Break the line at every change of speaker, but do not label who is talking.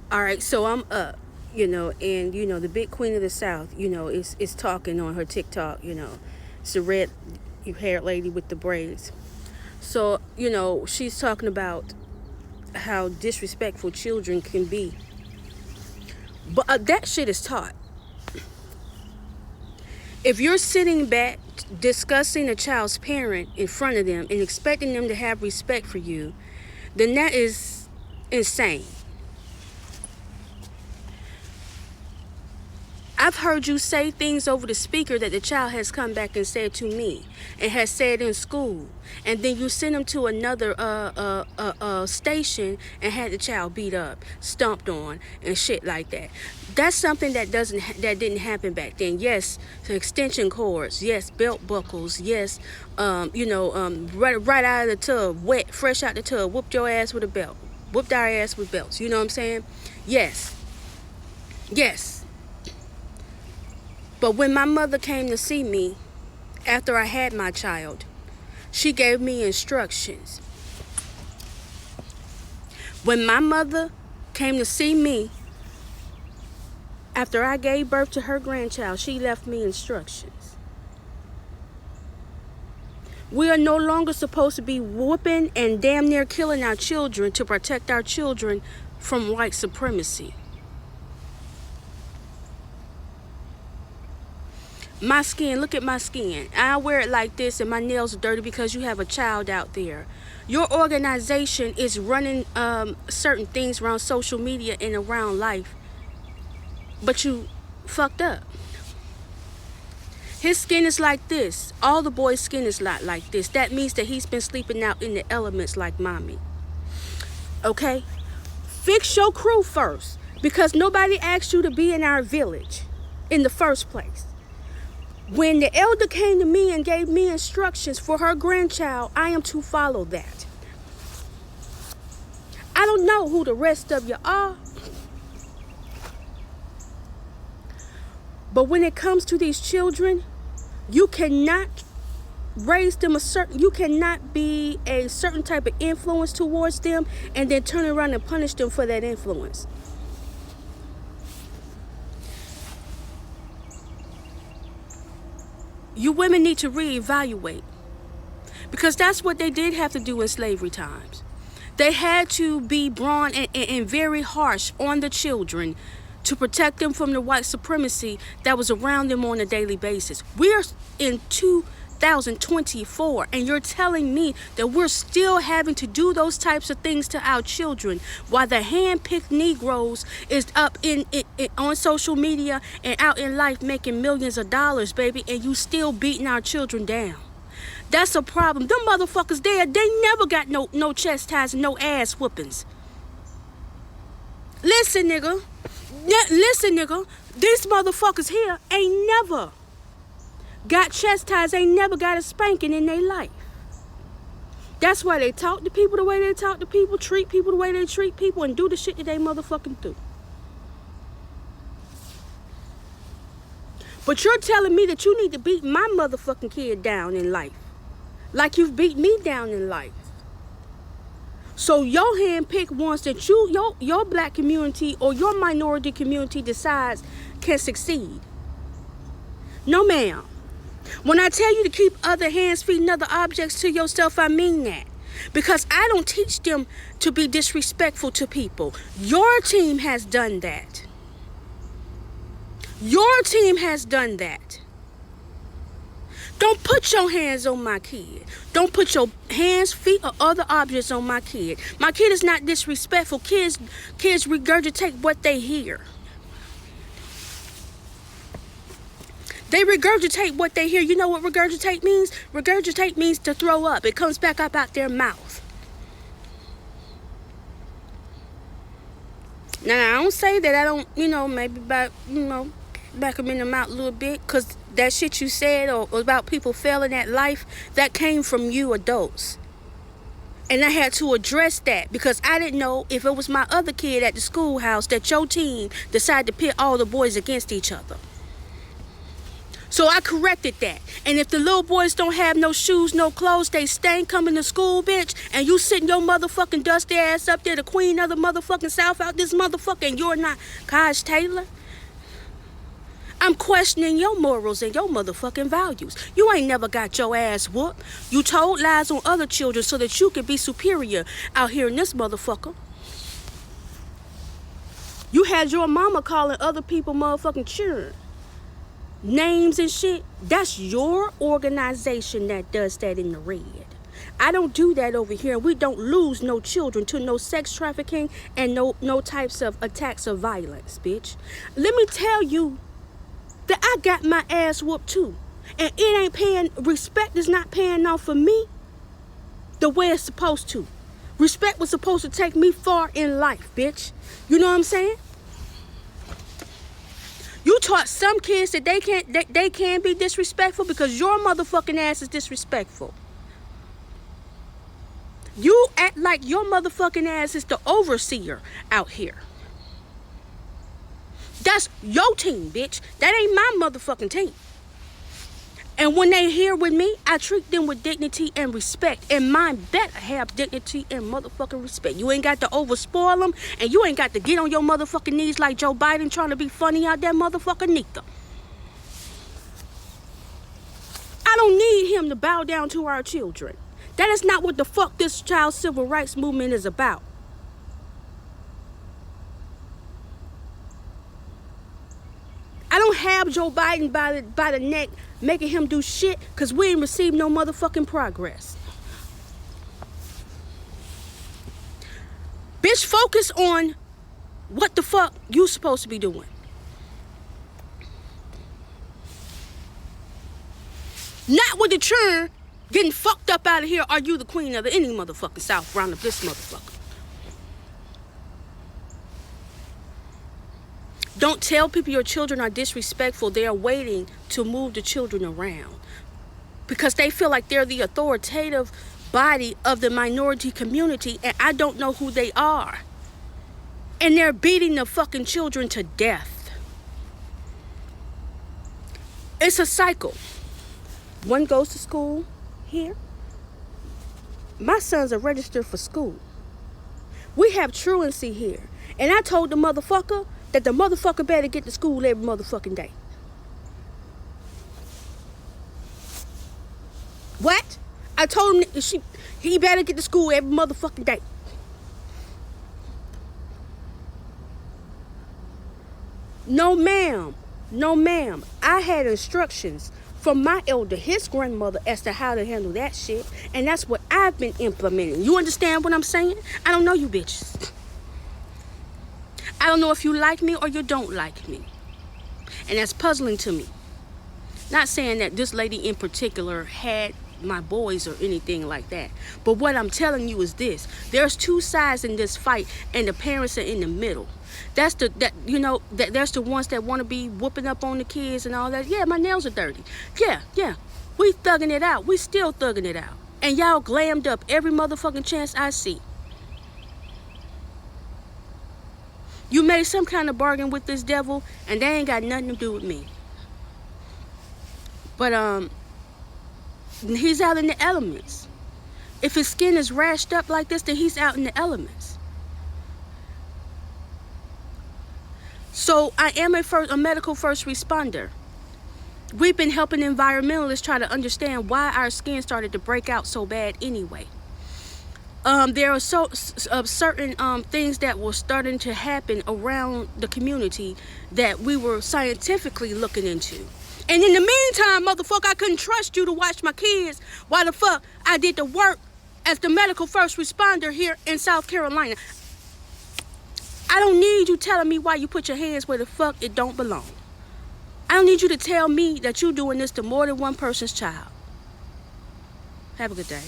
All right, so I'm up, and the big queen of the South, is talking on her TikTok. It's the red haired lady with the braids. So she's talking about how disrespectful children can be, but that shit is taught. If you're sitting back discussing a child's parent in front of them and expecting them to have respect for you, then that is insane. I've heard you say things over the speaker that the child has come back and said to me and has said in school, and then you send them to another station and had the child beat up, stomped on, and shit like that. That's something that didn't happen back then. Yes, extension cords. Yes, belt buckles. Yes, right out of the tub, wet, fresh out the tub, whooped your ass with a belt, whooped our ass with belts. You know what I'm saying? Yes, yes. But when my mother came to see me after I had my child, she gave me instructions. When my mother came to see me after I gave birth to her grandchild, she left me instructions. We are no longer supposed to be whooping and damn near killing our children to protect our children from white supremacy. My skin, look at my skin. I wear it like this and my nails are dirty because you have a child out there. Your organization is running certain things around social media and around life, but you fucked up. His skin is like this. All the boys' skin is like this. That means that he's been sleeping out in the elements like mommy. Okay? Fix your crew first, because nobody asked you to be in our village in the first place. When the elder came to me and gave me instructions for her grandchild, I am to follow that. I don't know who the rest of you are, but when it comes to these children, you cannot raise them you cannot be a certain type of influence towards them and then turn around and punish them for that influence. You women need to reevaluate, because that's what they did have to do in slavery times. They had to be brawn and very harsh on the children to protect them from the white supremacy that was around them on a daily basis. We're in 2024, and you're telling me that we're still having to do those types of things to our children while the hand-picked Negroes is up on social media and out in life making millions of dollars, baby, and you still beating our children down. That's a problem. Them motherfuckers there, they never got no chastising, no ass whoopings. Listen, nigga. These motherfuckers here ain't never got chastised, ain't never got a spanking in their life. That's why they talk to people the way they talk to people, treat people the way they treat people, and do the shit that they motherfucking do. But you're telling me that you need to beat my motherfucking kid down in life, like you've beat me down in life. So your hand-picked ones that your black community or your minority community decides can succeed. No, ma'am. When I tell you to keep other hands, feet, and other objects to yourself, I mean that. Because I don't teach them to be disrespectful to people. Your team has done that. Your team has done that. Don't put your hands on my kid. Don't put your hands, feet, or other objects on my kid. My kid is not disrespectful. Kids regurgitate what they hear. They regurgitate what they hear. You know what regurgitate means? Regurgitate means to throw up. It comes back up out their mouth. Now, I don't say that I don't, maybe back them in the mouth a little bit, because that shit you said or about people failing at life, that came from you adults. And I had to address that, because I didn't know if it was my other kid at the schoolhouse that your team decided to pit all the boys against each other. So I corrected that. And if the little boys don't have no shoes, no clothes, they stank coming to school, bitch, and you sitting your motherfucking dusty ass up there, the queen of the motherfucking South out this motherfucker, and you're not Kaag Taylor, I'm questioning your morals and your motherfucking values. You ain't never got your ass whooped. You told lies on other children so that you could be superior out here in this motherfucker. You had your mama calling other people motherfucking children names and shit. That's your organization that does that in the red. I don't do that over here. We don't lose no children to no sex trafficking and no types of attacks of violence, bitch. Let me tell you that I got my ass whooped too. And it ain't paying, respect is not paying off for me the way it's supposed to. Respect was supposed to take me far in life, bitch. You know what I'm saying? You taught some kids that they can't be disrespectful because your motherfucking ass is disrespectful. You act like your motherfucking ass is the overseer out here. That's your team, bitch. That ain't my motherfucking team. And when they here with me, I treat them with dignity and respect. And mine better have dignity and motherfucking respect. You ain't got to overspoil them. And you ain't got to get on your motherfucking knees like Joe Biden trying to be funny out there motherfucking neither. I don't need him to bow down to our children. That is not what the fuck this child civil rights movement is about. I don't have Joe Biden by the neck making him do shit because we ain't received no motherfucking progress. Bitch, focus on what the fuck you supposed to be doing. Not with the churn getting fucked up out of here. Are you the queen of any motherfucking South round of this motherfucker? Don't tell people your children are disrespectful. They are waiting to move the children around because they feel like they're the authoritative body of the minority community, and I don't know who they are. And they're beating the fucking children to death. It's a cycle. One goes to school here. My sons are registered for school. We have truancy here. And I told the motherfucker that the motherfucker better get to school every motherfucking day. What? I told him he better get to school every motherfucking day. No ma'am. No ma'am. I had instructions from my elder, his grandmother, as to how to handle that shit. And that's what I've been implementing. You understand what I'm saying? I don't know you bitches. I don't know if you like me or you don't like me. And that's puzzling to me. Not saying that this lady in particular had my boys or anything like that. But what I'm telling you is this. There's two sides in this fight and the parents are in the middle. There's the ones that want to be whooping up on the kids and all that. Yeah, my nails are dirty. Yeah. We thugging it out. We still thugging it out. And y'all glammed up every motherfucking chance I see. You made some kind of bargain with this devil, and they ain't got nothing to do with me. But he's out in the elements. If his skin is rashed up like this, then he's out in the elements. So I am a medical first responder. We've been helping environmentalists try to understand why our skin started to break out so bad anyway. There are certain things that were starting to happen around the community that we were scientifically looking into. And in the meantime, motherfucker, I couldn't trust you to watch my kids while the fuck I did the work as the medical first responder here in South Carolina. I don't need you telling me why you put your hands where the fuck it don't belong. I don't need you to tell me that you're doing this to more than one person's child. Have a good day.